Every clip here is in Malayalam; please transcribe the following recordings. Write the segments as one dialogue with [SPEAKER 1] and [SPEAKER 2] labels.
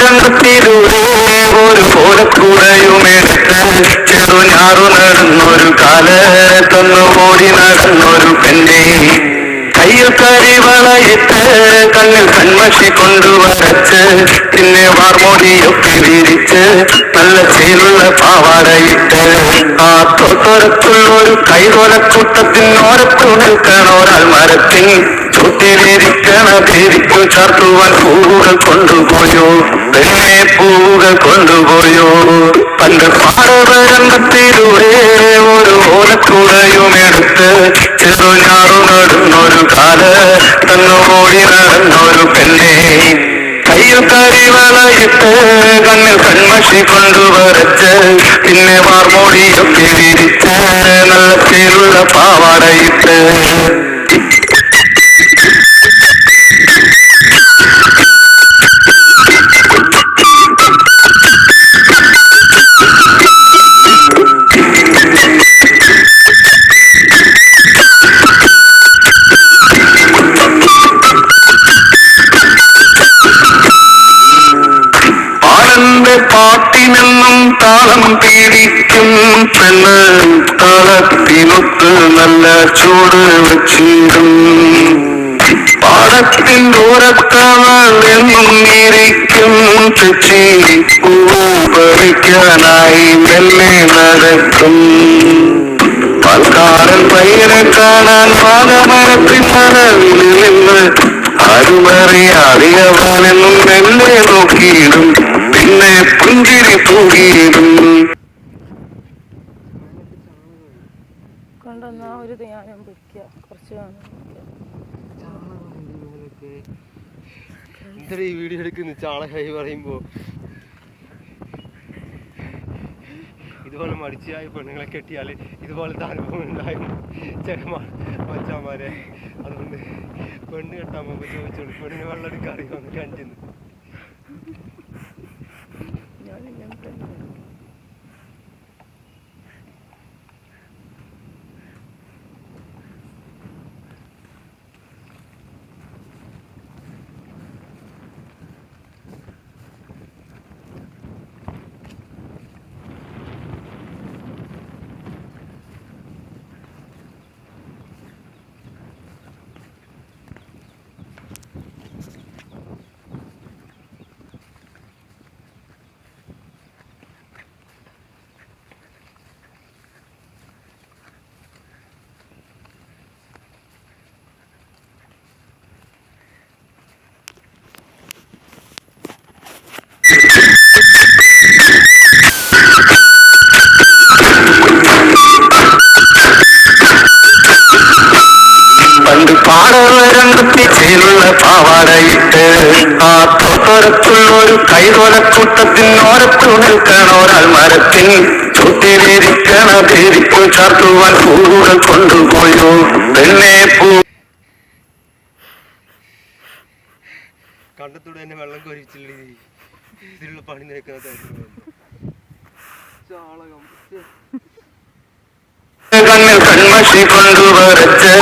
[SPEAKER 1] പാടവരത്തിലൂടെ ഒരു ഓലക്കൂടയുമെടുത്ത് ചെറുഞാറു നടന്നൊരു കാലത്തൊന്നു ഓടി നടന്നൊരു പെണ്ണെ കയ്യിൽ കരിവളയിട്ട് കണ്ണിൽ കൺമഷി കൊണ്ടുവരച്ച് പിന്നെ വാർമോടിയൊക്കെ വിരിച്ച് നല്ല ചേലുള്ള പാവാടയിട്ട് ആ തൊട്ടൊരത്തുള്ളൊരു കൈതോലക്കൂട്ടത്തിനോരത്തു നിൽക്കണോരാൾ മരത്തിൽ ചുറ്റിലിരിക്കണ ധരിക്കു ചാർത്തുവാൻ പൂവുകൾ കൊണ്ടുപോയോ പെണ്ണെ പൂവുകൾ കൊണ്ടുപോയോ പണ്ട് പാടവരംഗത്തിലൂടെ ഒരു ഓലക്കൂടയുമെടുത്ത് ചെറുഞാറു നടന്നൊരു തന്നു ഓടി നടന്നൊരു പെണ്ണെ കയ്യിൽ കരിവളയിട്ട് കണ്ണിൽ കൺമഷി കൊണ്ടുവരച്ച് പിന്നെ വാർമോടിയൊക്കെ വിരിച്ച് നല്ല ചേലുള്ള പാവാടയിട്ട് പാട്ടിനെന്നും താളം പീഡിക്കും പെണ്ണ് താളത്തിനൊത്ത് നല്ല ചൂട് വച്ചിടും പാടത്തിൻ ദൂരത്തവൾ എന്നും ഇരിക്കും തെച്ചി പൂവ് പറിക്കാനായി മെല്ലെ നടക്കും പാൽക്കാരൻ പയ്യനെ കാണാൻ പാകമരത്തിൻ മറവിൽ നിന്ന് ആരുമറിയാറിയവനെന്നും മെല്ലെ നോക്കിയിടും പിന്നെ പുഞ്ചിരി തൂകിയിടും
[SPEAKER 2] കൊണ്ടുവന്നാ ഒരു ധ്യാനം പിടിക്കുക കുറച്ച്
[SPEAKER 3] എന്തൊരു ഈ വീഡിയോ എടുക്കുന്നു ചാണകമായി പറയുമ്പോ ഇതുപോലെ മടിച്ചായ പെണ്ണുങ്ങളെ കെട്ടിയാൽ ഇതുപോലത്തെ അനുഭവം ഉണ്ടായിരുന്നു ചില മച്ചാന്മാരെ. അതുകൊണ്ട് പെണ്ണ് കെട്ടാൻ പോകുമ്പോൾ ചോദിച്ചോളൂ പെണ്ണിന് വെള്ളം എടുക്കാൻ അറിയാമെന്ന് കണ്ടിന്ന്. പണ്ട് പാടവരംഗത്തിൽ ചേലുള്ള പാവാടയിട്ട് ആ തൊട്ടൊരത്തുള്ളൊരു കൈതോലക്കൂട്ടത്തിനോരത്തു നിൽക്കണോരാൾ മരത്തിൽ ചുറ്റിലിരിക്കണ ധരിക്കു ചാർത്തുവാൻ പൂവുകൾ കൊണ്ടുപോയോ പെണ്ണെ പൂ. കണ്ടത്തൂടെ തന്നെ വെള്ളം കൊരിച്ചില്ല ഇതിലുള്ള പണി നിൽക്കുന്നതായിരുന്നു ചാളകം.
[SPEAKER 1] കണ്ണിൽ കൺമഷി കൊണ്ടുവരച്ച്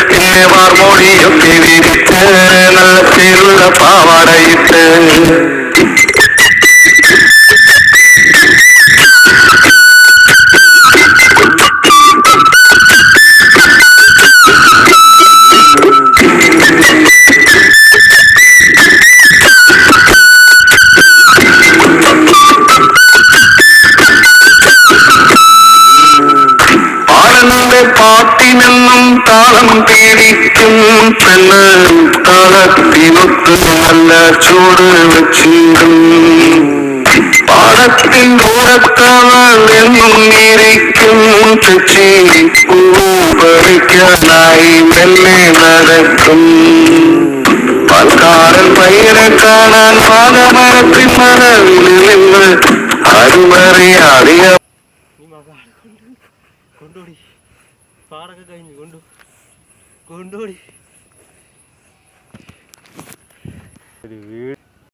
[SPEAKER 1] പിന്നെ വാർമോടിയൊക്കെ വിരിച്ച് നല്ല ചേലുള്ള പാവാടയിട്ട് പാട്ടിനെന്നും താളം പീഡിക്കും പെണ്ണ് താളത്തിനൊത്ത് നല്ല ചൂട് വച്ചിടും പാടത്തിൻ ദൂരത്തവൾ എന്നും ഇരിക്കും തെച്ചി പൂവ് പറിക്കാനായി മെല്ലെ നടക്കും പാൽക്കാരൻ പയ്യനെ കാണാൻ പാകമരത്തിൻ മറവിൽ നിന്ന് ആരുമറിയാറിയ
[SPEAKER 3] കൊണ്ടോടി പാടൊക്കെ കഴിഞ്ഞു കൊണ്ടുപോടി